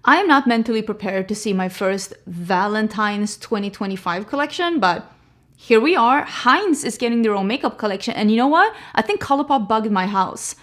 I am not mentally prepared to see my first Valentine's 2025 collection, but here we are. Heinz is getting their own makeup collection, and you know what? I think Colourpop bugged my house.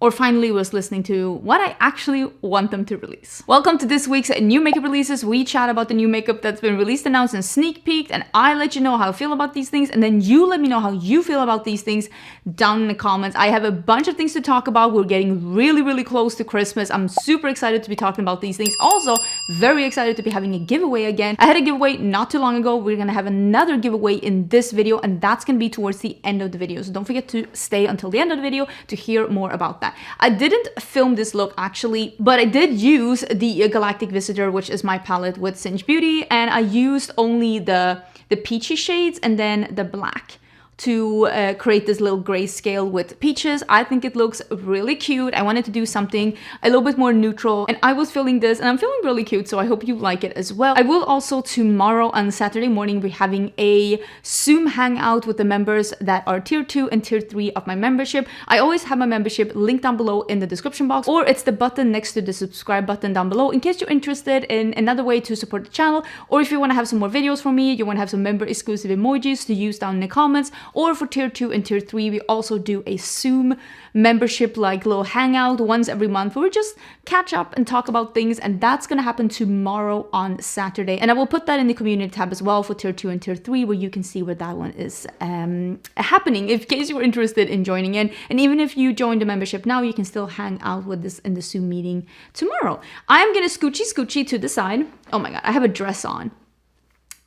Or finally was listening to what I actually want them to release. Welcome to this week's new makeup releases. We chat about the new makeup that's been released, announced, and sneak peeked, and I let you know how I feel about these things, and then you let me know how you feel about these things down in the comments. I have a bunch of things to talk about. We're getting really close to Christmas. I'm super excited to be talking about these things. Also, very excited to be having a giveaway again. I had a giveaway not too long ago. We're gonna have another giveaway in this video, and that's gonna be towards the end of the video. So don't forget to stay until the end of the video to hear more about that. I didn't film this look actually, but I did use the Galactic Visitor, which is my palette with Singe Beauty, and I used only the peachy shades and then the black to create this little grayscale with peaches. I think it looks really cute. I wanted to do something a little bit more neutral, and I was feeling this, and I'm feeling really cute, so I hope you like it as well. I will also tomorrow on Saturday morning be having a Zoom hangout with the members that are tier 2 and tier 3 of my membership. I always have my membership linked down below in the description box, or it's the button next to the subscribe button down below in case you're interested in another way to support the channel, or if you want to have some more videos from me, you want to have some member exclusive emojis to use down in the comments. Or for tier 2 and tier 3, we also do a Zoom membership like little hangout once every month where we just catch up and talk about things, and that's gonna happen tomorrow on Saturday. And I will put that in the community tab as well for tier 2 and tier 3 where you can see where that one is happening in case you're interested in joining in. And even if you join the membership now, you can still hang out with us in the Zoom meeting tomorrow. I'm gonna scoochie to the side. Oh my god, I have a dress on.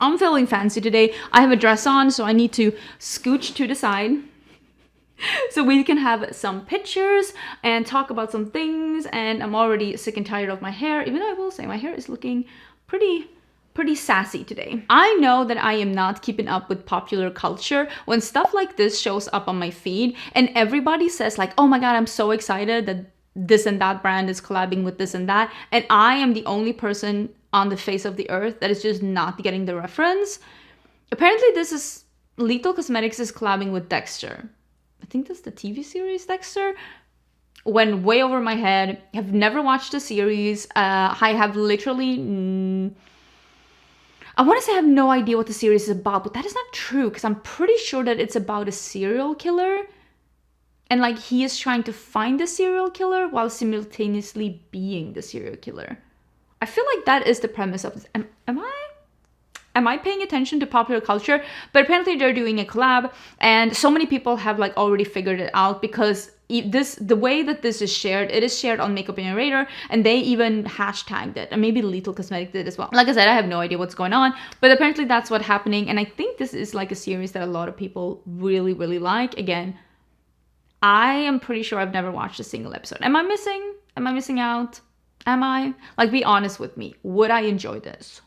I'm feeling fancy today. I have a dress on, so I need to scooch to the side so we can have some pictures and talk about some things. And I'm already sick and tired of my hair, even though I will say my hair is looking pretty sassy today. I know that I am not keeping up with popular culture when stuff like this shows up on my feed and everybody says like, oh my god, I'm so excited that this and that brand is collabing with this and that, and I am the only person on the face of the earth that is just not getting the reference. Apparently this is Lethal Cosmetics is collabing with Dexter. I think that's the TV series Dexter. Went way over my head. Have never watched the series. I have literally I want to say I have no idea what the series is about, but that is not true because I'm pretty sure that it's about a serial killer. And like he is trying to find the serial killer while simultaneously being the serial killer. I feel like that is the premise of this. Am I paying attention to popular culture? But apparently they're doing a collab, and so many people have like already figured it out because the way that this is shared, it is shared on Makeup Generator, and they even hashtagged it, and maybe Lethal Cosmetics did as well. Like I said, I have no idea what's going on, but apparently that's what's happening, and I think this is like a series that a lot of people really like. Again, I am pretty sure I've never watched a single episode. Am I missing out? Am I? Like, be honest with me. Would I enjoy this?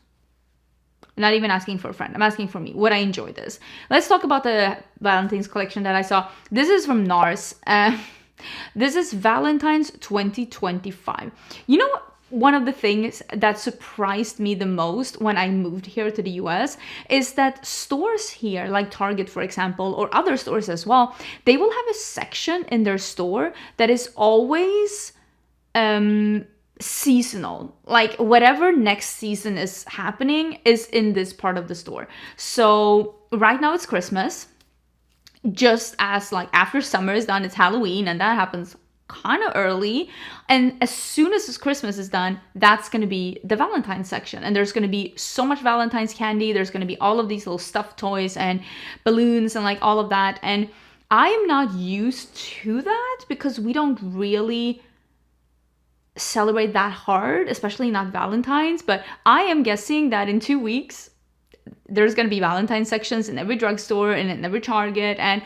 I'm not even asking for a friend. I'm asking for me. Would I enjoy this? Let's talk about the Valentine's collection that I saw. This is from Nars. This is Valentine's 2025. You know what? One of the things that surprised me the most when I moved here to the US is that stores here, like Target, for example, or other stores as well, they will have a section in their store that is always seasonal. Like whatever next season is happening is in this part of the store. So right now it's Christmas. Just as like after summer is done, it's Halloween, and that happens kind of early, and as soon as this Christmas is done, that's going to be the Valentine's section, and there's going to be so much Valentine's candy. There's going to be all of these little stuffed toys and balloons and like all of that, and I am not used to that because we don't really celebrate that hard, especially not Valentine's. But I am guessing that in 2 weeks there's going to be Valentine's sections in every drugstore and in every Target, and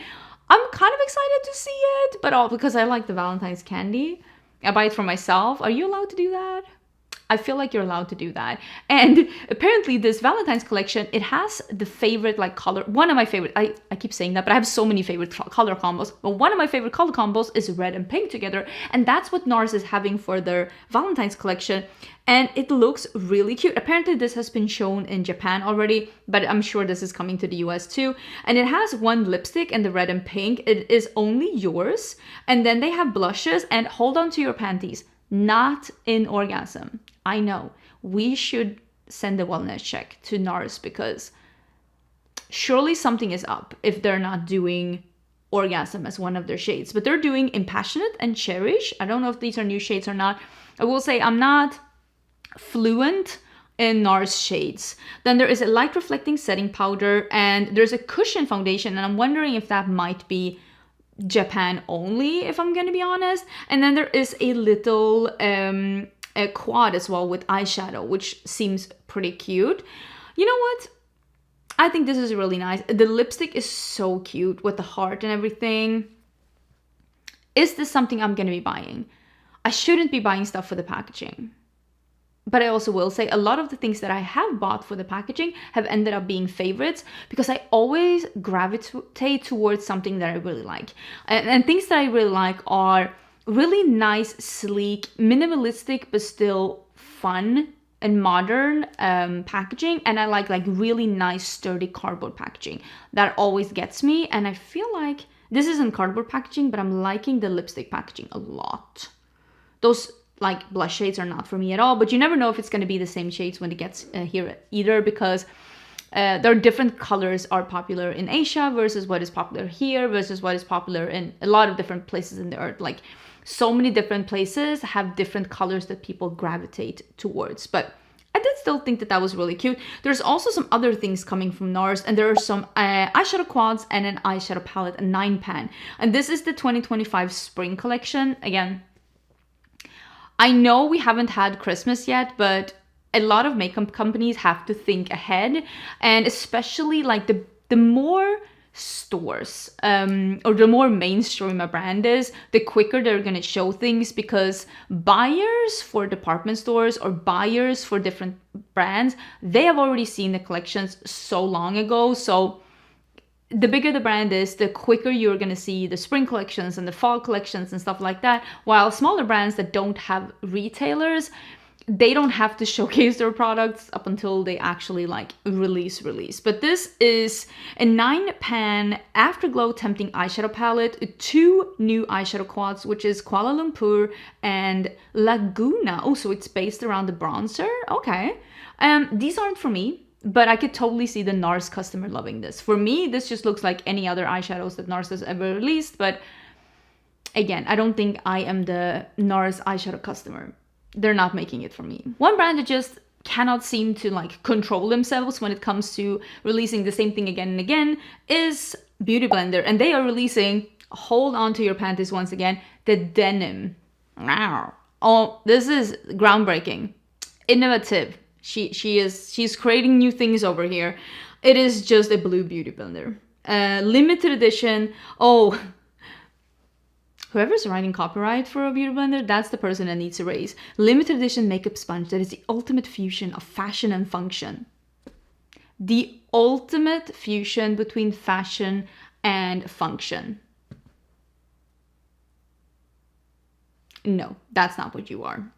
I'm kind of excited to see it, but all because I like the Valentine's candy. I buy it for myself. Are you allowed to do that? I feel like you're allowed to do that. And apparently this Valentine's collection, it has the favorite like color, one of my favorite, I keep saying that, but I have so many favorite color combos. But one of my favorite color combos is red and pink together. And that's what Nars is having for their Valentine's collection. And it looks really cute. Apparently this has been shown in Japan already, but I'm sure this is coming to the US too. And it has one lipstick in the red and pink. It is only yours. And then they have blushes, and hold on to your panties. Not in Orgasm. I know. we should send a wellness check to Nars, because surely something is up if they're not doing Orgasm as one of their shades. But they're doing Impassionate and Cherish. I don't know if these are new shades or not. I will say I'm not fluent in Nars shades. Then there is a light reflecting setting powder, and there's a cushion foundation, and I'm wondering if that might be Japan only, if I'm gonna be honest. And then there is a little a quad as well with eyeshadow, which seems pretty cute. You know what? I think this is really nice. The lipstick is so cute with the heart and everything. Is this something I'm gonna be buying? I shouldn't be buying stuff for the packaging. But I also will say a lot of the things that I have bought for the packaging have ended up being favorites, because I always gravitate towards something that I really like. And things that I really like are really nice, sleek, minimalistic, but still fun and modern packaging. And I like really nice, sturdy cardboard packaging. That always gets me. And I feel like this isn't cardboard packaging, but I'm liking the lipstick packaging a lot. Those like blush shades are not for me at all, but you never know if it's going to be the same shades when it gets here either, because there are different colors are popular in Asia versus what is popular here versus what is popular in a lot of different places in the earth. Like, so many different places have different colors that people gravitate towards. But I did still think that that was really cute. There's also some other things coming from Nars, and there are some eyeshadow quads and an eyeshadow palette, a 9-pan. And this is the 2025 spring collection. Again, I know we haven't had Christmas yet, but a lot of makeup companies have to think ahead. And especially like the more stores or the more mainstream a brand is, the quicker they're going to show things, because buyers for department stores or buyers for different brands, they have already seen the collections so long ago. So the bigger the brand is, the quicker you're going to see the spring collections and the fall collections and stuff like that. While smaller brands that don't have retailers, they don't have to showcase their products up until they actually like release. But this is a 9-pan Afterglow Tempting eyeshadow palette, 2 new eyeshadow quads, which is Kuala Lumpur and Laguna. Oh, so it's based around the bronzer. Okay. These aren't for me, but I could totally see the Nars customer loving this. For me, this just looks like any other eyeshadows that Nars has ever released. But again, I don't think I am the Nars eyeshadow customer. They're not making it for me. One brand that just cannot seem to like control themselves when it comes to releasing the same thing again and again is Beauty Blender. And they are releasing, hold on to your panties once again, the Denim. Oh, this is groundbreaking. Innovative. She's creating new things over here. It is just a blue Beauty Blender. Limited edition. Oh, whoever's writing copyright for a Beauty Blender, that's the person that needs a raise. Limited edition makeup sponge that is the ultimate fusion of fashion and function. The ultimate fusion between fashion and function. No, that's not what you are.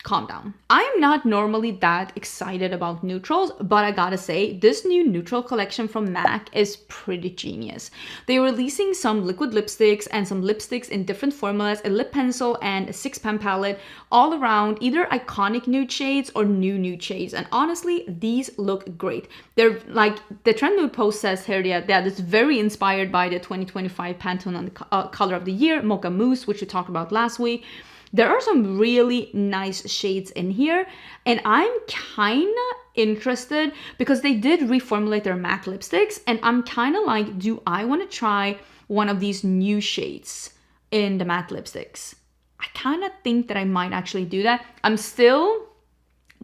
Calm down. I am not normally that excited about neutrals, but I gotta say, this new neutral collection from MAC is pretty genius. They're releasing some liquid lipsticks and some lipsticks in different formulas, a lip pencil and a 6-pan palette, all around either iconic nude shades or new nude shades. And honestly, these look great. They're like, the Trend Nude post says here that it's very inspired by the 2025 Pantone on the color of the year, Mocha Mousse, which we talked about last week. There are some really nice shades in here, and I'm kind of interested because they did reformulate their MAC lipsticks, and I'm kind of like, do I want to try one of these new shades in the matte lipsticks? I kind of think that I might actually do that. I'm still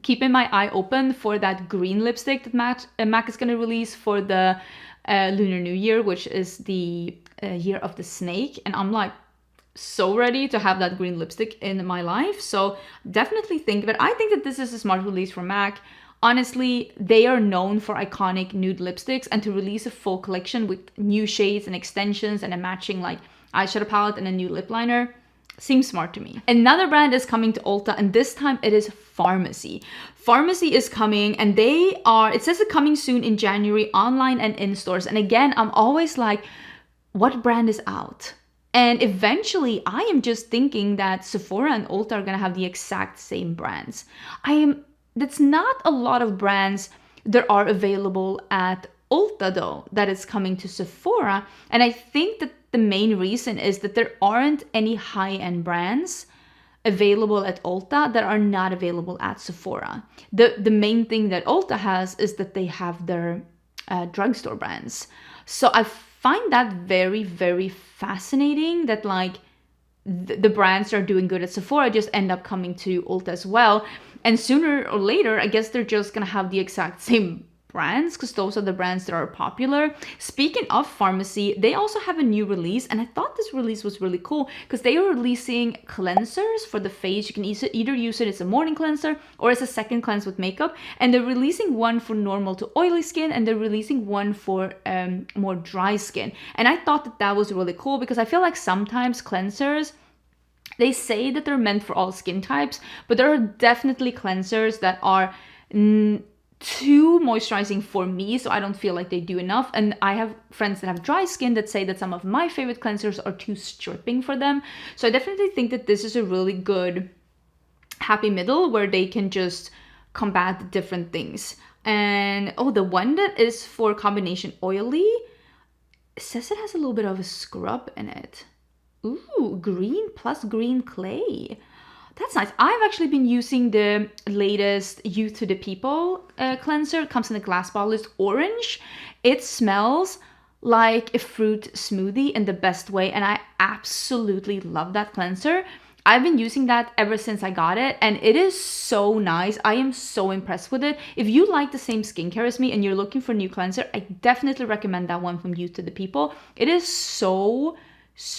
keeping my eye open for that green lipstick that MAC is going to release for the Lunar New Year, which is the year of the snake, and I'm like, so ready to have that green lipstick in my life. So definitely think of it. I think that this is a smart release for MAC. Honestly, they are known for iconic nude lipsticks, and to release a full collection with new shades and extensions and a matching like eyeshadow palette and a new lip liner seems smart to me. Another brand is coming to Ulta, and this time it is Farmacy. Farmacy is coming, and it says it's coming soon in January, online and in stores. And again, I'm always like, what brand is out? And eventually, I am just thinking that Sephora and Ulta are going to have the exact same brands. I am that's not a lot of brands that are available at Ulta though, that is coming to Sephora. And I think that the main reason is that there aren't any high-end brands available at Ulta that are not available at Sephora. The main thing that Ulta has is that they have their drugstore brands. So I find that very, very fascinating that like the brands are doing good at Sephora just end up coming to Ulta as well. And sooner or later, I guess they're just gonna have the exact same brands because those are the brands that are popular. Speaking of Farmacy, they also have a new release, and I thought this release was really cool because they are releasing cleansers for the face. You can either use it as a morning cleanser or as a second cleanse with makeup, and they're releasing one for normal to oily skin, and they're releasing one for more dry skin. And I thought that that was really cool because I feel like sometimes cleansers, they say that they're meant for all skin types, but there are definitely cleansers that are too moisturizing for me, so I don't feel like they do enough. And I have friends that have dry skin that say that some of my favorite cleansers are too stripping for them. So I definitely think that this is a really good happy middle where they can just combat different things. And oh, the one that is for combination oily, it says it has a little bit of a scrub in it. Ooh, green plus green clay. That's nice. I've actually been using the latest Youth to the People cleanser. It comes in a glass bottle. It's orange. It smells like a fruit smoothie in the best way. And I absolutely love that cleanser. I've been using that ever since I got it. And it is so nice. I am so impressed with it. If you like the same skincare as me and you're looking for a new cleanser, I definitely recommend that one from Youth to the People. It is so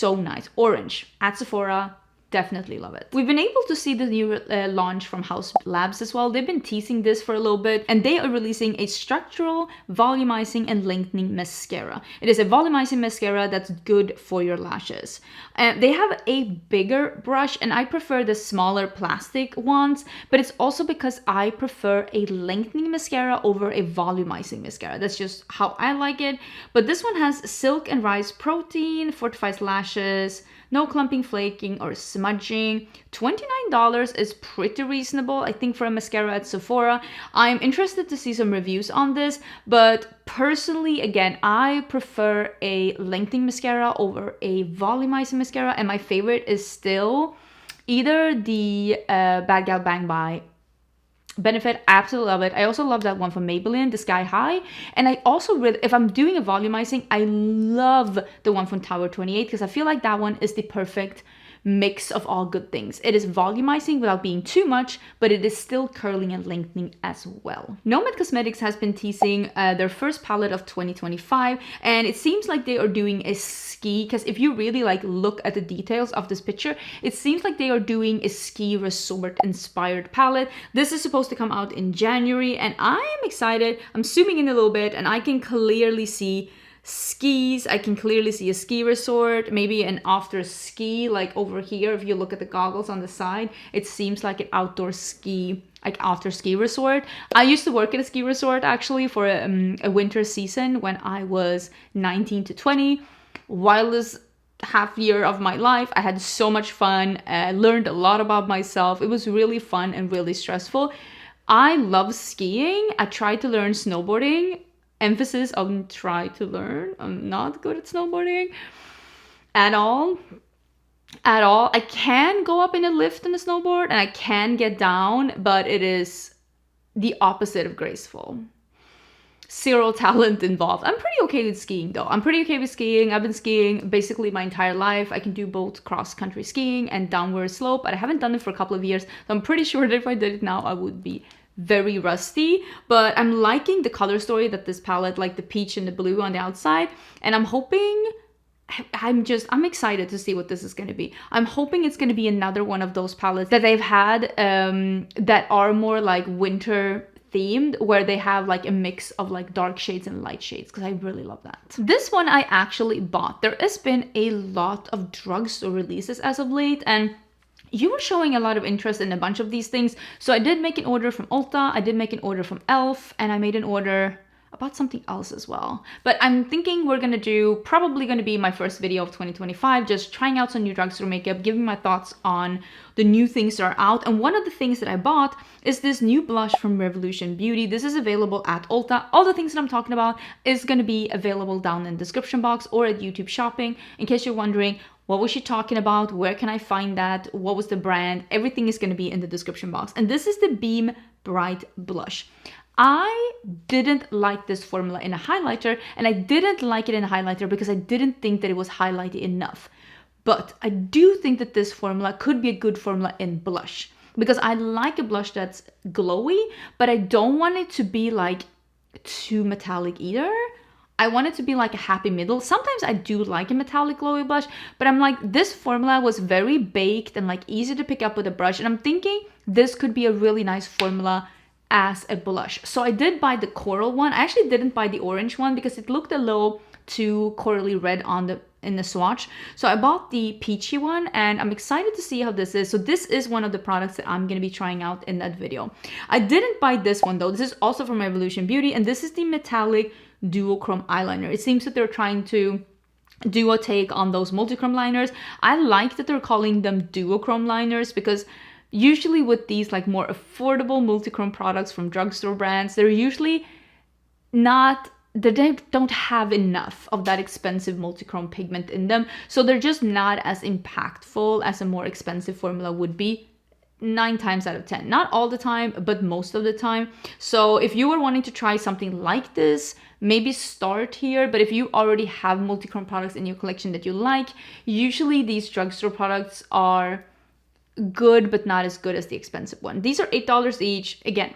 nice. Orange at Sephora. Definitely love it. We've been able to see the new launch from Haus Labs as well. They've been teasing this for a little bit, and they are releasing a structural, volumizing, and lengthening mascara. It is a volumizing mascara that's good for your lashes. They have a bigger brush, and I prefer the smaller plastic ones, but it's also because I prefer a lengthening mascara over a volumizing mascara. That's just how I like it. But this one has silk and rice protein, fortifies lashes, no clumping, flaking, or smudging. $29 is pretty reasonable, I think, for a mascara at Sephora. I'm interested to see some reviews on this, but personally, again, I prefer a lengthening mascara over a volumizing mascara, and my favorite is still either the Bad Gal Bang by Benefit. Absolutely love it. I also love that one from Maybelline, the Sky High. And I also really, if I'm doing a volumizing, I love the one from Tower 28 because I feel like that one is the perfect mix of all good things. It is volumizing without being too much, but it is still curling and lengthening as well. Nomad Cosmetics has been teasing their first palette of 2025, and it seems like they are doing a ski, because if you really like look at the details of this picture, it seems like they are doing a ski resort inspired palette. This is supposed to come out in January, and I am excited. I'm zooming in a little bit, and I can clearly see skis. I can clearly see a ski resort, maybe an after ski, like over here. If you look at the goggles on the side, it seems like an outdoor ski, like after ski resort. I used to work at a ski resort actually for a winter season when I was 19 to 20. Wildest half year of my life. I had so much fun. I learned a lot about myself. It was really fun and really stressful. I love skiing. I tried to learn snowboarding. Emphasis on try to learn. I'm not good at snowboarding at all. I can go up in a lift in a snowboard and I can get down, but it is the opposite of graceful. Zero talent involved. I'm pretty okay with skiing though. I'm pretty okay with skiing. I've been skiing basically my entire life. I can do both cross-country skiing and downward slope, but I haven't done it for a couple of years. So I'm pretty sure that if I did it now, I would be very rusty. But I'm liking the color story that this palette, like the peach and the blue on the outside, and I'm hoping, I'm excited to see what this is going to be. I'm hoping it's going to be another one of those palettes that they've had that are more like winter themed, where they have like a mix of like dark shades and light shades, because I really love that. This one I actually bought. There has been a lot of drugstore releases as of late, and you were showing a lot of interest in a bunch of these things. So I did make an order from Ulta, I did make an order from e.l.f, and I made an order, about something else as well. But I'm thinking we're gonna do, probably gonna be my first video of 2025, just trying out some new drugstore makeup, giving my thoughts on the new things that are out. And one of the things that I bought is this new blush from Revolution Beauty. This is available at Ulta. All the things that I'm talking about is gonna be available down in the description box or at YouTube Shopping. In case you're wondering, what was she talking about? Where can I find that? What was the brand? Everything is gonna be in the description box. And this is the Beam Bright Blush. I didn't like this formula in a highlighter, and I didn't like it in a highlighter because I didn't think that it was highlighty enough. But I do think that this formula could be a good formula in blush, because I like a blush that's glowy, but I don't want it to be like too metallic either. I want it to be like a happy middle. Sometimes I do like a metallic glowy blush, but I'm like, this formula was very baked and like easy to pick up with a brush, and I'm thinking this could be a really nice formula as a blush. So I did buy the coral one. I actually didn't buy the orange one because it looked a little too corally red in the swatch. So I bought the peachy one, and I'm excited to see how this is. So this is one of the products that I'm going to be trying out in that video. I didn't buy this one though. This is also from Revolution Beauty, and this is the metallic duochrome eyeliner. It seems that they're trying to do a take on those multichrome liners. I like that they're calling them duochrome liners, because usually with these like more affordable multichrome products from drugstore brands, they're usually not, they don't have enough of that expensive multichrome pigment in them. So they're just not as impactful as a more expensive formula would be 9 times out of 10. Not all the time, but most of the time. So if you were wanting to try something like this, maybe start here. But if you already have multichrome products in your collection that you like, usually these drugstore products are good, but not as good as the expensive one. These are $8 each. Again,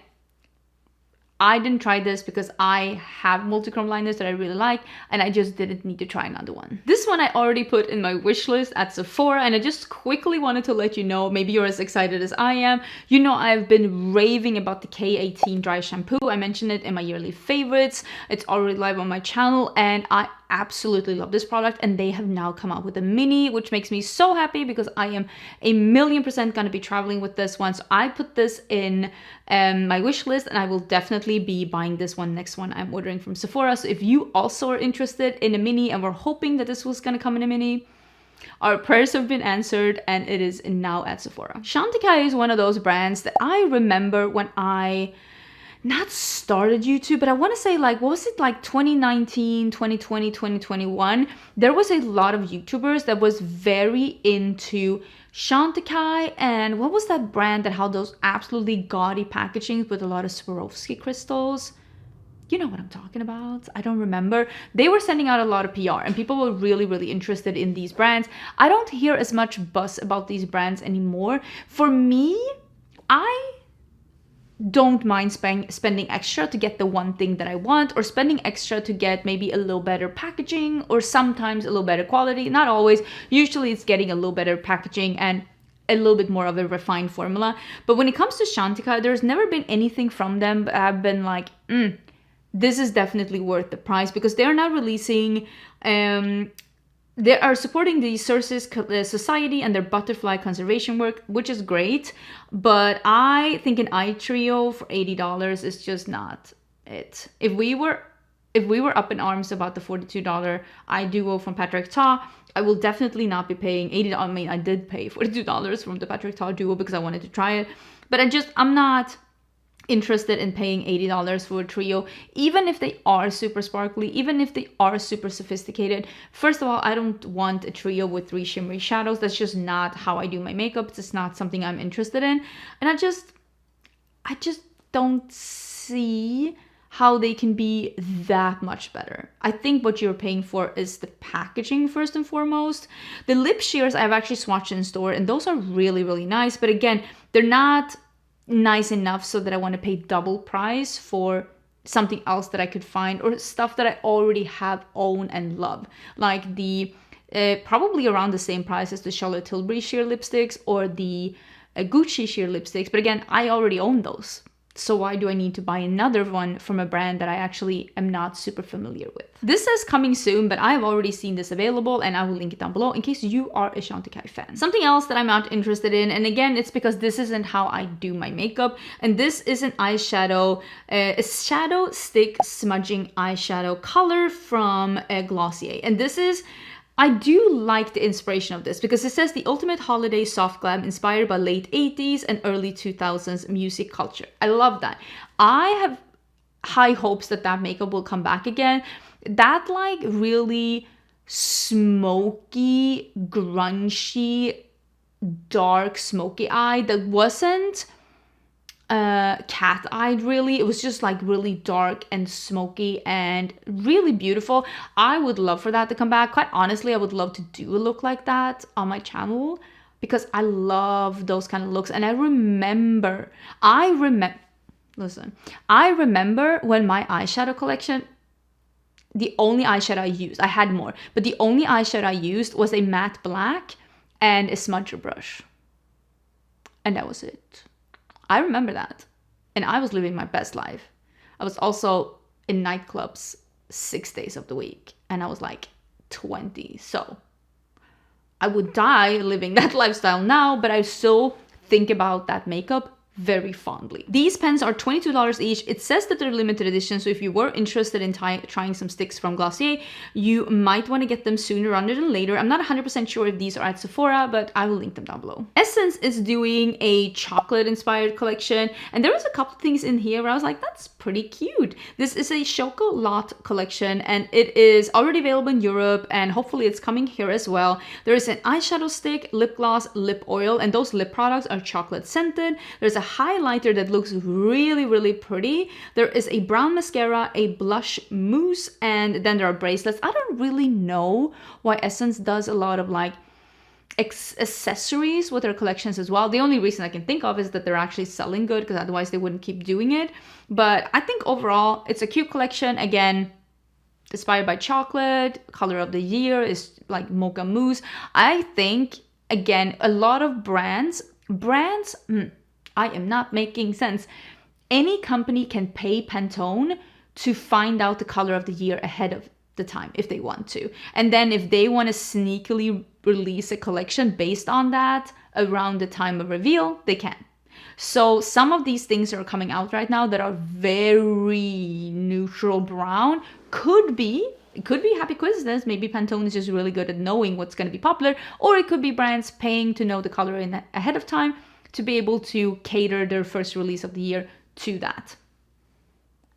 I didn't try this because I have multichrome liners that I really like, and I just didn't need to try another one. This one I already put in my wish list at Sephora, and I just quickly wanted to let you know, maybe you're as excited as I am. You know, I've been raving about the K18 dry shampoo. I mentioned it in my yearly favorites. It's already live on my channel, and I absolutely love this product, and they have now come out with a mini, which makes me so happy because I am 1,000,000% gonna be traveling with this one. So I put this in my wish list, and I will definitely be buying this one next one I'm ordering from Sephora. So if you also are interested in a mini and were hoping that this was gonna come in a mini, our prayers have been answered, and it is now at Sephora. Chantecaille is one of those brands that I remember when I not started YouTube, but I want to say like, what was it, like 2019, 2020, 2021? There was a lot of YouTubers that was very into Chantecaille, and what was that brand that had those absolutely gaudy packagings with a lot of Swarovski crystals? You know what I'm talking about. I don't remember. They were sending out a lot of PR, and people were really, really interested in these brands. I don't hear as much buzz about these brands anymore. For me, I don't mind spending extra to get the one thing that I want, or spending extra to get maybe a little better packaging, or sometimes a little better quality. Not always. Usually it's getting a little better packaging and a little bit more of a refined formula. But when it comes to Chantecaille, there's never been anything from them but I've been like, this is definitely worth the price, because they're now releasing they are supporting the Circes Society and their butterfly conservation work, which is great. But I think an eye trio for $80 is just not it. If we were up in arms about the $42 eye duo from Patrick Ta, I will definitely not be paying $80. I mean, I did pay $42 from the Patrick Ta duo because I wanted to try it. But I'm not interested in paying $80 for a trio, even if they are super sparkly, even if they are super sophisticated. First of all, I don't want a trio with 3 shimmery shadows. That's just not how I do my makeup. It's just not something I'm interested in. And I just don't see how they can be that much better. I think what you're paying for is the packaging first and foremost. The lip sheers I've actually swatched in store, and those are really, really nice. But again, they're not nice enough so that I want to pay double price for something else that I could find, or stuff that I already have, own, and love. Like the probably around the same price as the Charlotte Tilbury sheer lipsticks or the Gucci sheer lipsticks. But again, I already own those. So why do I need to buy another one from a brand that I actually am not super familiar with? This says coming soon, but I've already seen this available and I will link it down below in case you are a Chantecaille fan. Something else that I'm not interested in, and again, it's because this isn't how I do my makeup, and this is an eyeshadow, a shadow stick smudging eyeshadow color from Glossier. And this is, I do like the inspiration of this because it says the ultimate holiday soft glam inspired by late 80s and early 2000s music culture. I love that. I have high hopes that that makeup will come back again. That like really smoky, grungy, dark smoky eye that wasn't cat-eyed really. It was just like really dark and smoky and really beautiful. I would love for that to come back. Quite honestly, I would love to do a look like that on my channel because I love those kind of looks. And I remember when my eyeshadow collection, the only eyeshadow I used, I had more, but the only eyeshadow I used was a matte black and a smudger brush. And that was it. I remember that. And I was living my best life. I was also in nightclubs 6 days of the week. And I was like 20. So I would die living that lifestyle now, but I still think about that makeup very fondly. These pens are $22 each. It says that they're limited edition, so if you were interested in trying some sticks from Glossier, you might want to get them sooner rather than later. I'm not 100% sure if these are at Sephora, but I will link them down below. Essence is doing a chocolate inspired collection, and there was a couple things in here where I was like, that's pretty cute. This is a Choco collection, and it is already available in Europe, and hopefully it's coming here as well. There is an eyeshadow stick, lip gloss, lip oil, and those lip products are chocolate scented. There's a highlighter that looks really, really pretty. There is a brown mascara, a blush mousse, and then there are bracelets. I don't really know why Essence does a lot of like accessories with their collections as well. The only reason I can think of is that they're actually selling good, because otherwise they wouldn't keep doing it. But I think overall it's a cute collection. Again, inspired by chocolate. Color of the year is like mocha mousse. I think, again, a lot of brands, I am not making sense. Any company can pay Pantone to find out the color of the year ahead of the time if they want to. And then if they want to sneakily release a collection based on that around the time of reveal, they can. So some of these things that are coming out right now that are very neutral brown could be happy coincidence. Maybe Pantone is just really good at knowing what's going to be popular, or it could be brands paying to know the color ahead of time to be able to cater their first release of the year to that.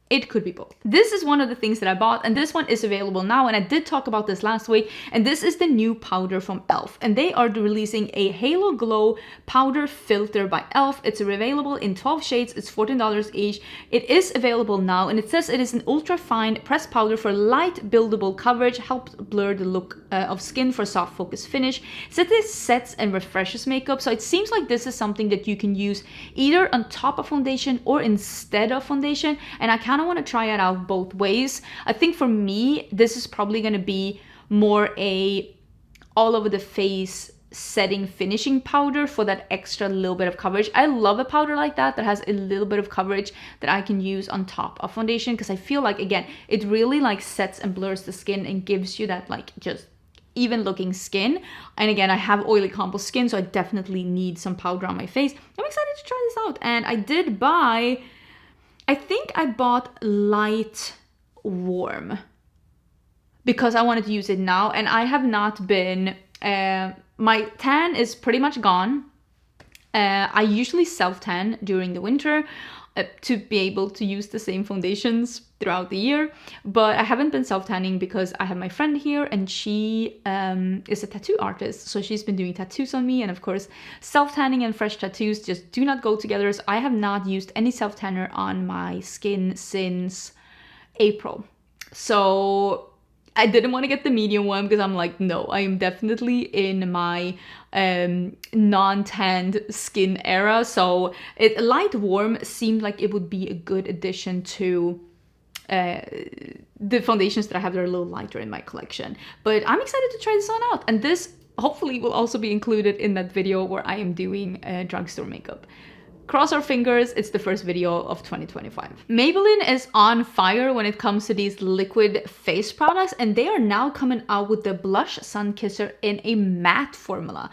It could be both. This is one of the things that I bought, and this one is available now, and I did talk about this last week, and this is the new powder from e.l.f. And they are releasing a Halo Glow powder filter by e.l.f. It's available in 12 shades. It's $14 each. It is available now, and it says it is an ultra fine pressed powder for light buildable coverage, helps blur the look of skin for soft focus finish. It says this sets and refreshes makeup, so it seems like this is something that you can use either on top of foundation or instead of foundation, and I kind of want to try it out both ways. I think for me, this is probably going to be more a all over the face setting finishing powder for that extra little bit of coverage. I love a powder like that has a little bit of coverage that I can use on top of foundation, because I feel like, again, it really like sets and blurs the skin and gives you that like just even looking skin. And again, I have oily composed skin, so I definitely need some powder on my face. I'm excited to try this out, and I did buy, I think I bought Light Warm because I wanted to use it now, and I have not been, my tan is pretty much gone. I usually self-tan during the winter to be able to use the same foundations throughout the year, but I haven't been self-tanning because I have my friend here, and she is a tattoo artist, so she's been doing tattoos on me, and of course self-tanning and fresh tattoos just do not go together, so I have not used any self-tanner on my skin since April. So I didn't want to get the medium one because I'm like, no, I am definitely in my non-tanned skin era. So Light Warm seemed like it would be a good addition to the foundations that I have that are a little lighter in my collection. But I'm excited to try this one out. And this hopefully will also be included in that video where I am doing drugstore makeup. cross our fingers, it's the first video of 2025. Maybelline is on fire when it comes to these liquid face products, and they are now coming out with the Blush Sunkisser in a matte formula.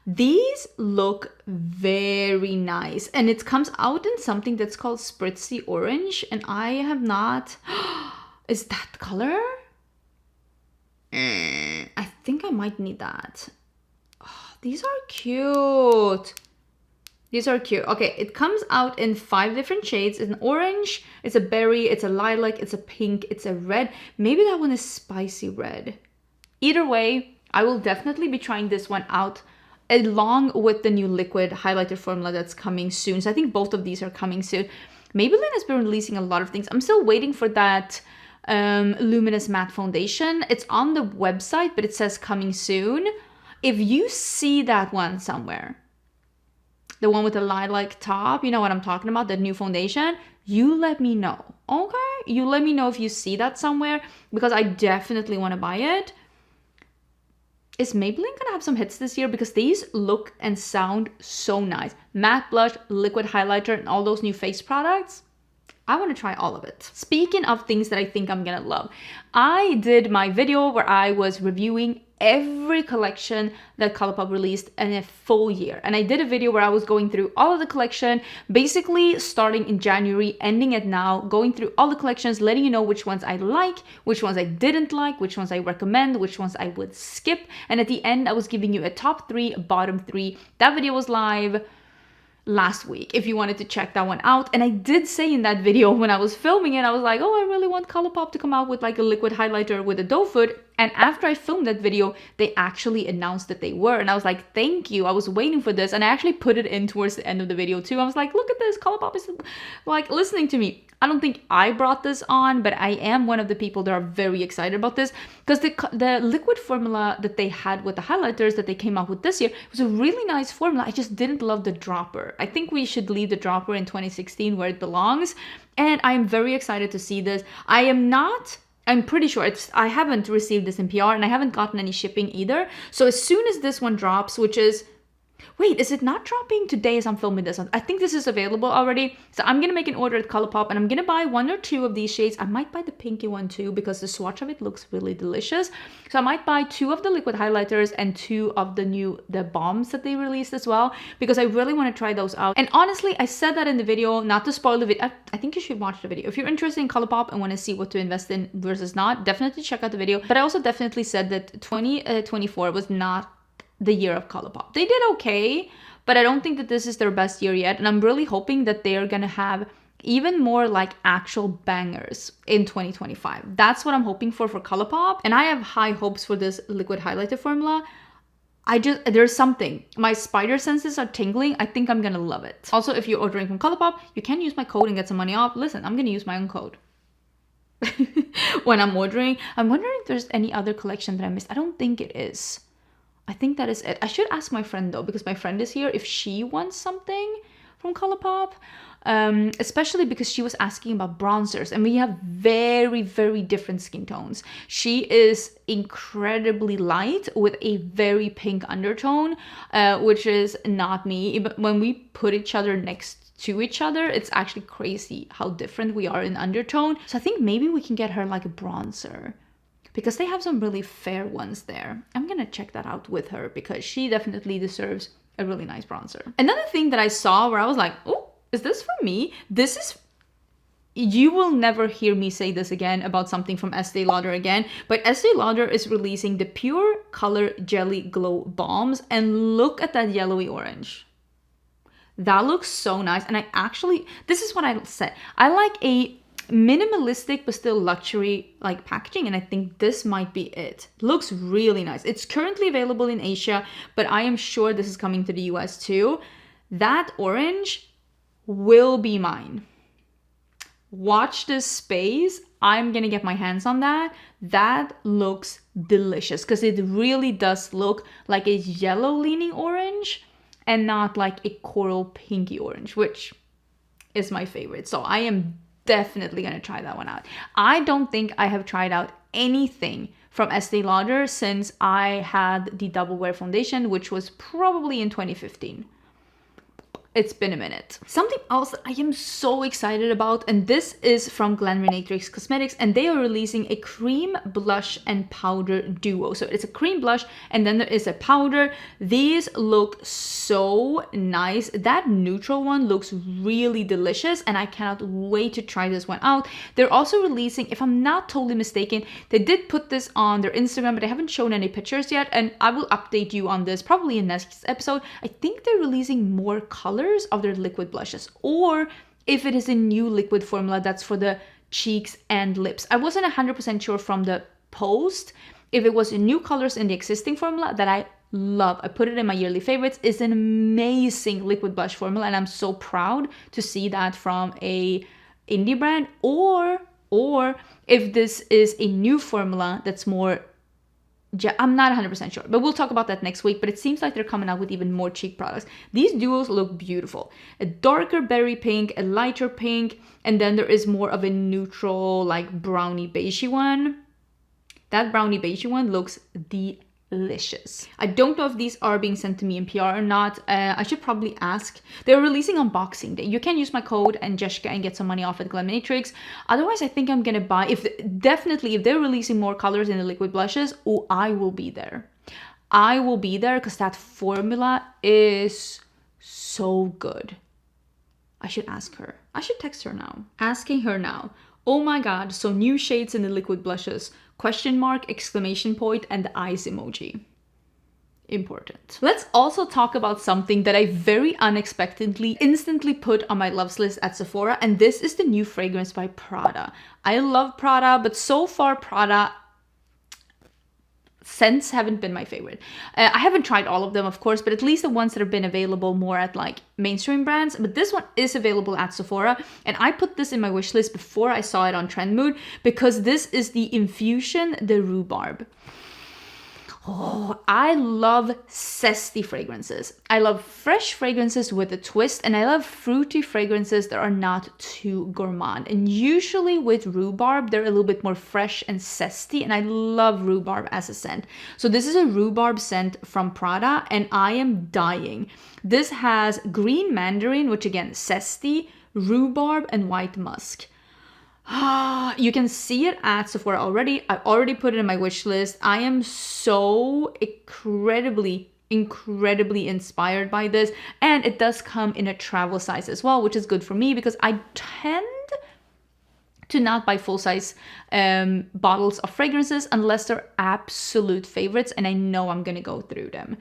These look very nice, and it comes out in something that's called Spritzy Orange, and I have not... Is that color? I think I might need that. Oh, these are cute. These are cute. Okay, it comes out in 5 different shades. It's an orange, it's a berry, it's a lilac, it's a pink, it's a red. Maybe that one is spicy red. Either way, I will definitely be trying this one out along with the new liquid highlighter formula that's coming soon. So I think both of these are coming soon. Maybelline has been releasing a lot of things. I'm still waiting for that luminous matte foundation. It's on the website, but it says coming soon. If you see that one somewhere, the one with the lilac top, you know what I'm talking about, the new foundation, you let me know, okay? You let me know if you see that somewhere, because I definitely want to buy it. Is Maybelline gonna have some hits this year? Because these look and sound so nice. Matte blush, liquid highlighter, and all those new face products. I want to try all of it. Speaking of things that I think I'm gonna love, I did my video where I was reviewing every collection that Colourpop released in a full year. And I did a video where I was going through all of the collection, basically starting in January, ending at now, going through all the collections, letting you know which ones I like, which ones I didn't like, which ones I recommend, which ones I would skip. And at the end, I was giving you a top 3, bottom 3. That video was live last week if you wanted to check that one out. And I did say in that video when I was filming it, I was like, oh, I really want Colourpop to come out with like a liquid highlighter with a doe foot. And after I filmed that video, they actually announced that they were, and I was like, thank you, I was waiting for this. And I actually put it in towards the end of the video too. I was like, look at this, Colourpop is like listening to me. I don't think I brought this on, but I am one of the people that are very excited about this, because the liquid formula that they had with the highlighters that they came out with this year was a really nice formula. I just didn't love the dropper. I think we should leave the dropper in 2016 where it belongs, and I'm very excited to see this. I'm pretty sure I haven't received this in PR, and I haven't gotten any shipping either. So as soon as this one drops, which is, wait, is it not dropping today as I'm filming this? I think this is available already. So I'm going to make an order at Colourpop, and I'm going to buy 1 or 2 of these shades. I might buy the pinky one too, because the swatch of it looks really delicious. So I might buy 2 of the liquid highlighters and 2 of the balms that they released as well, because I really want to try those out. And honestly, I said that in the video, not to spoil the video. I think you should watch the video. If you're interested in Colourpop and want to see what to invest in versus not, definitely check out the video. But I also definitely said that 2024 was not the year of Colourpop. They did okay, but I don't think that this is their best year yet, and I'm really hoping that they are gonna have even more like actual bangers in 2025. That's what I'm hoping for Colourpop, and I have high hopes for this liquid highlighter formula. There's something, my spider senses are tingling. I think I'm gonna love it. Also, if you're ordering from Colourpop, you can use my code and get some money off. Listen, I'm gonna use my own code when I'm ordering. I'm wondering if there's any other collection that I missed. I don't think it is. I think that is it. I should ask my friend though, because my friend is here, if she wants something from Colourpop, especially because she was asking about bronzers, and we have very, very different skin tones. She is incredibly light with a very pink undertone, which is not me. But when we put each other next to each other, it's actually crazy how different we are in undertone. So I think maybe we can get her like a bronzer, because they have some really fair ones there. I'm gonna check that out with her, because she definitely deserves a really nice bronzer. Another thing that I saw where I was like, oh, is this for me? This is, you will never hear me say this again about something from Estee Lauder again, but Estee Lauder is releasing the Pure Color Jelly Glow Balms, and look at that yellowy orange. That looks so nice. And this is what I said. I like a minimalistic but still luxury like packaging, and I think this might be it. Looks really nice. It's currently available in Asia, but I am sure this is coming to the US too. That orange will be mine. Watch this space. I'm gonna get my hands on that. That looks delicious, because it really does look like a yellow leaning orange and not like a coral pinky orange, which is my favorite. So I am definitely gonna try that one out. I don't think I have tried out anything from Estee Lauder since I had the Double Wear foundation, which was probably in 2015. It's been a minute. Something else that I am so excited about, and this is from ReNatrix Cosmetics, and they are releasing a cream blush and powder duo. So it's a cream blush and then there is a powder. These look so nice. That neutral one looks really delicious and I cannot wait to try this one out. They're also releasing, if I'm not totally mistaken, they did put this on their Instagram, but they haven't shown any pictures yet, and I will update you on this probably in next episode. I think they're releasing more colors of their liquid blushes, or if it is a new liquid formula that's for the cheeks and lips. I wasn't 100% sure from the post if it was new colors in the existing formula that I love. I put it in my yearly favorites. It's an amazing liquid blush formula and I'm so proud to see that from a indie brand, or if this is a new formula that's more, I'm not 100% sure, but we'll talk about that next week. But it seems like they're coming out with even more cheek products. These duos look beautiful. A darker berry pink, a lighter pink, and then there is more of a neutral, like brownie beigey one. That brownie beigey one looks delicious. I don't know if these are being sent to me in PR or not. I should probably ask. They're releasing on Boxing Day. You can use my code and Jessica and get some money off at ReNatrix. Otherwise, I think I'm gonna buy, if they're releasing more colors in the liquid blushes, oh, I will be there. I will be there because that formula is so good. I should ask her. I should text her now. Asking her now. Oh my god, so new shades in the liquid blushes. Question mark, exclamation point, and the eyes emoji. Important. Let's also talk about something that I very unexpectedly instantly put on my loves list at Sephora, and this is the new fragrance by Prada. I love Prada, but so far Prada scents haven't been my favorite. I haven't tried all of them, of course, but at least the ones that have been available more at like mainstream brands. But this one is available at Sephora, and I put this in my wish list before I saw it on Trend Mood because this is the Infusion de Rhubarb. Oh, I love zesty fragrances. I love fresh fragrances with a twist, and I love fruity fragrances that are not too gourmand. And usually with rhubarb, they're a little bit more fresh and zesty, and I love rhubarb as a scent. So this is a rhubarb scent from Prada, and I am dying. This has green mandarin, which again, zesty, rhubarb, and white musk. You can see it at Sephora already. I already put it in my wish list. I am so incredibly inspired by this, and it does come in a travel size as well, which is good for me because I tend to not buy full-size bottles of fragrances unless they're absolute favorites and I know I'm gonna go through them,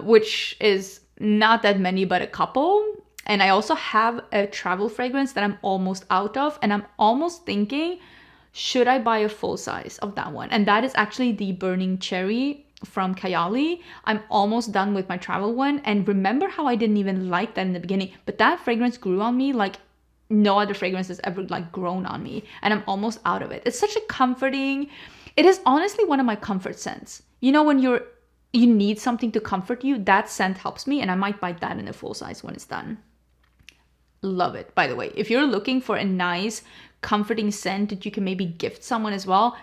which is not that many but a couple. And I also have a travel fragrance that I'm almost out of, and I'm almost thinking, should I buy a full size of that one? And that is actually the Burning Cherry from Kayali. I'm almost done with my travel one, and remember how I didn't even like that in the beginning, but that fragrance grew on me like no other fragrance has ever like grown on me, and I'm almost out of it. It's such a comforting, it is honestly one of my comfort scents. You know, when you need something to comfort you, that scent helps me, and I might buy that in a full size when it's done. Love it. By the way, if you're looking for a nice comforting scent that you can maybe gift someone as well,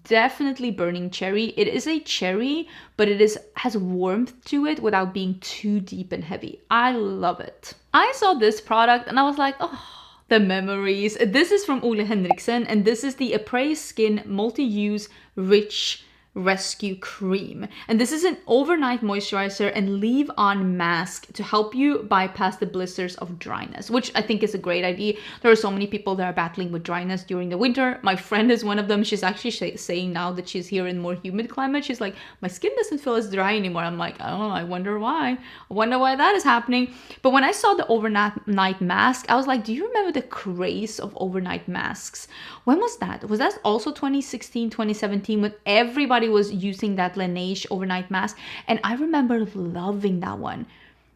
definitely Burning Cherry. It is a cherry, but it has warmth to it without being too deep and heavy. I love it. I saw this product and I was like, oh, the memories. This is from Ole Hendrickson, and this is the Appraise Skin Multi-Use Rich Rescue Cream, and this is an overnight moisturizer and leave-on mask to help you bypass the blisters of dryness, which I think is a great idea. There are so many people that are battling with dryness during the winter. My friend is one of them. She's actually saying now that she's here in more humid climate, she's like, my skin doesn't feel as dry anymore. I'm like, oh, I wonder why. I wonder why that is happening. But when I saw the overnight mask, I was like, do you remember the craze of overnight masks? When was that? Was that also 2016, 2017 when everybody was using that Laneige overnight mask? And I remember loving that one.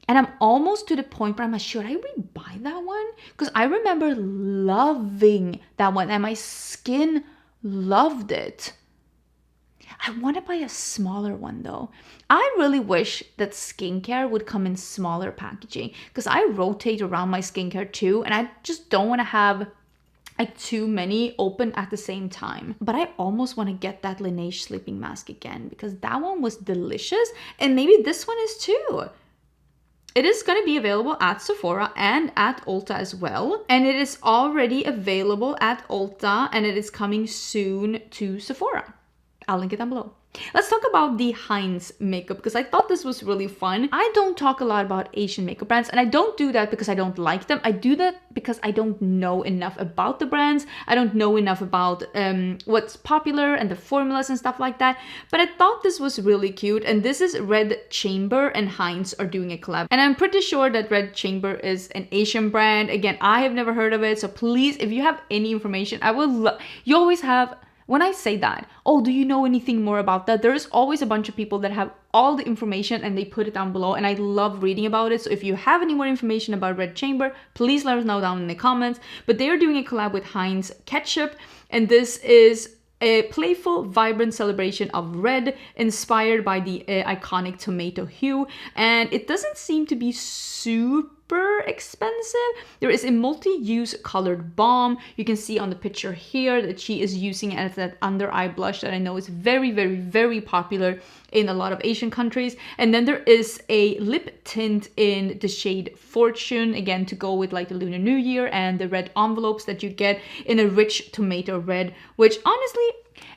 And I'm almost to the point where I'm like, should I rebuy that one? Because I remember loving that one and my skin loved it. I want to buy a smaller one though. I really wish that skincare would come in smaller packaging because I rotate around my skincare too, and I just don't want to have like too many open at the same time. But I almost want to get that Laneige sleeping mask again because that one was delicious, and maybe this one is too. It is going to be available at Sephora and at Ulta as well. And it is already available at Ulta and it is coming soon to Sephora. I'll link it down below. Let's talk about the Heinz makeup because I thought this was really fun. I don't talk a lot about Asian makeup brands and I don't do that because I don't like them. I do that because I don't know enough about the brands. I don't know enough about what's popular and the formulas and stuff like that. But I thought this was really cute, and this is Red Chamber and Heinz are doing a collab. And I'm pretty sure that Red Chamber is an Asian brand. Again, I have never heard of it. So please, if you have any information, I will love, you always have. When I say that, oh, do you know anything more about that? There's always a bunch of people that have all the information and they put it down below, and I love reading about it. So if you have any more information about Red Chamber, please let us know down in the comments. But they are doing a collab with Heinz Ketchup, and this is a playful, vibrant celebration of red inspired by the iconic tomato hue, and it doesn't seem to be super expensive. There is a multi-use colored balm. You can see on the picture here that she is using it as that under eye blush that I know is very, very, very popular in a lot of Asian countries. And then there is a lip tint in the shade Fortune, again to go with like the Lunar New Year and the red envelopes that you get in a rich tomato red, which honestly,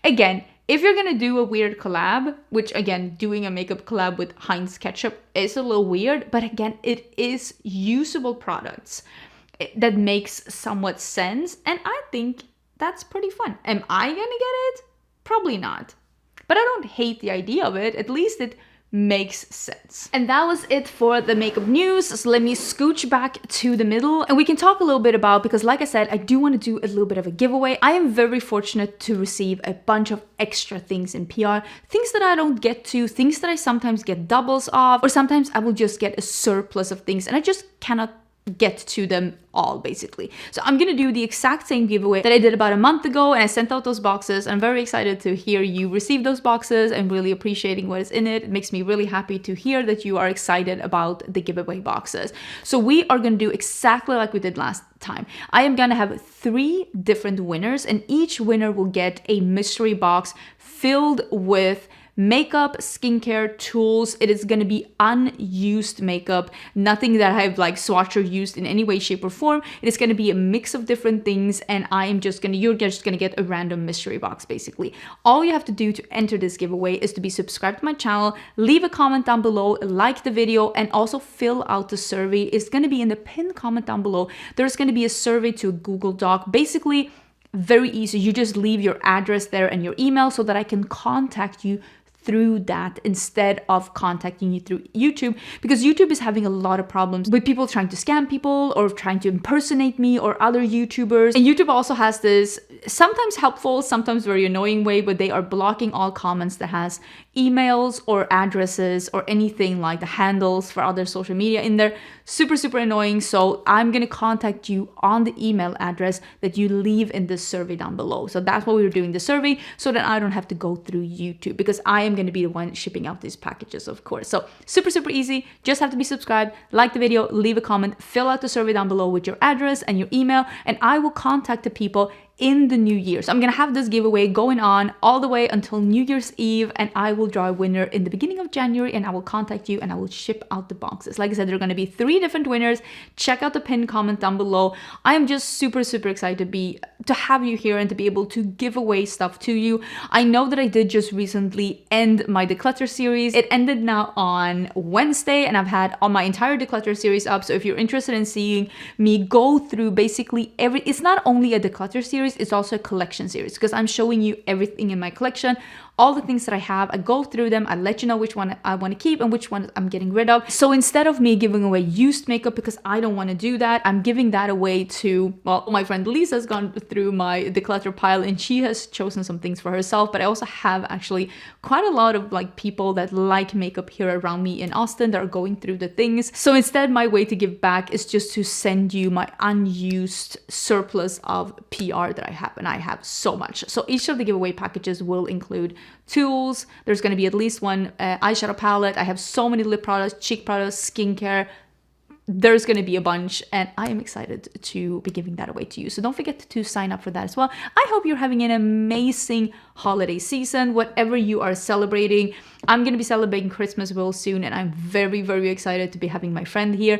again, if you're gonna do a weird collab, which again, doing a makeup collab with Heinz Ketchup is a little weird, but again, it is usable products that makes somewhat sense, and I think that's pretty fun. Am I gonna get it? Probably not. But I don't hate the idea of it, at least it makes sense. And that was it for the makeup news. So let me scooch back to the middle and we can talk a little bit about, because like I said, I do want to do a little bit of a giveaway. I am very fortunate to receive a bunch of extra things in PR, things that I don't get to, things that I sometimes get doubles of, or sometimes I will just get a surplus of things and I just cannot get to them all basically. So I'm gonna do the exact same giveaway that I did about a month ago, and I sent out those boxes. I'm very excited to hear you receive those boxes and really appreciating what is in it. It makes me really happy to hear that you are excited about the giveaway boxes. So we are gonna do exactly like we did last time. I am gonna have 3 different winners, and each winner will get a mystery box filled with makeup, skincare, tools. It is going to be unused makeup, nothing that I've like swatched or used in any way, shape, or form. It is going to be a mix of different things, and you're just going to get a random mystery box basically. All you have to do to enter this giveaway is to be subscribed to my channel, leave a comment down below, like the video, and also fill out the survey. It's going to be in the pinned comment down below. There's going to be a survey to a Google Doc. Basically, very easy. You just leave your address there and your email so that I can contact you through that instead of contacting you through YouTube, because YouTube is having a lot of problems with people trying to scam people or trying to impersonate me or other YouTubers. And YouTube also has this sometimes helpful, sometimes very annoying way, but they are blocking all comments that has emails or addresses or anything like the handles for other social media in there. Super, super annoying. So I'm going to contact you on the email address that you leave in this survey down below. So that's why we're doing the survey, so that I don't have to go through YouTube, because I am going to be the one shipping out these packages, of course. So super, super easy. Just have to be subscribed, like the video, leave a comment, fill out the survey down below with your address and your email, and I will contact the people in the new year. So I'm gonna have this giveaway going on all the way until New Year's Eve, and I will draw a winner in the beginning of January, and I will contact you and I will ship out the boxes. Like I said, there are gonna be 3 different winners. Check out the pinned comment down below. I am just super, super excited to have you here and to be able to give away stuff to you. I know that I did just recently end my declutter series. It ended now on Wednesday, and I've had all my entire declutter series up. So if you're interested in seeing me go through basically it's not only a declutter series, it's also a collection series, because I'm showing you everything in my collection, all the things that I have. I go through them, I let you know which one I want to keep and which one I'm getting rid of. So instead of me giving away used makeup, because I don't want to do that, I'm giving that away to, well, my friend Lisa has gone through my declutter pile and she has chosen some things for herself. But I also have actually quite a lot of like people that like makeup here around me in Austin that are going through the things. So instead, my way to give back is just to send you my unused surplus of PR that I have, and I have so much. So each of the giveaway packages will include tools. There's going to be at least one eyeshadow palette. I have so many lip products, cheek products, skincare. there's going to be a bunch, and I am excited to be giving that away to you. So don't forget to sign up for that as well. I hope you're having an amazing holiday season, whatever you are celebrating. I'm going to be celebrating Christmas real soon, and I'm very, very excited to be having my friend here.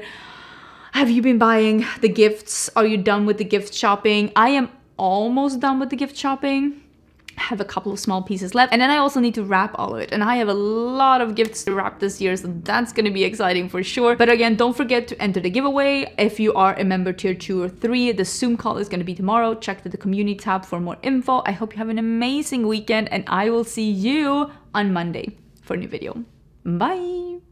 Have you been buying the gifts? Are you done with the gift shopping? I am almost done with the gift shopping. I have a couple of small pieces left, and then I also need to wrap all of it, and I have a lot of gifts to wrap this year, so that's going to be exciting for sure. But again, don't forget to enter the giveaway. If you are a member tier 2 or 3, the Zoom call is going to be tomorrow. Check the community tab for more info. I hope you have an amazing weekend, and I will see you on Monday for a new video. Bye.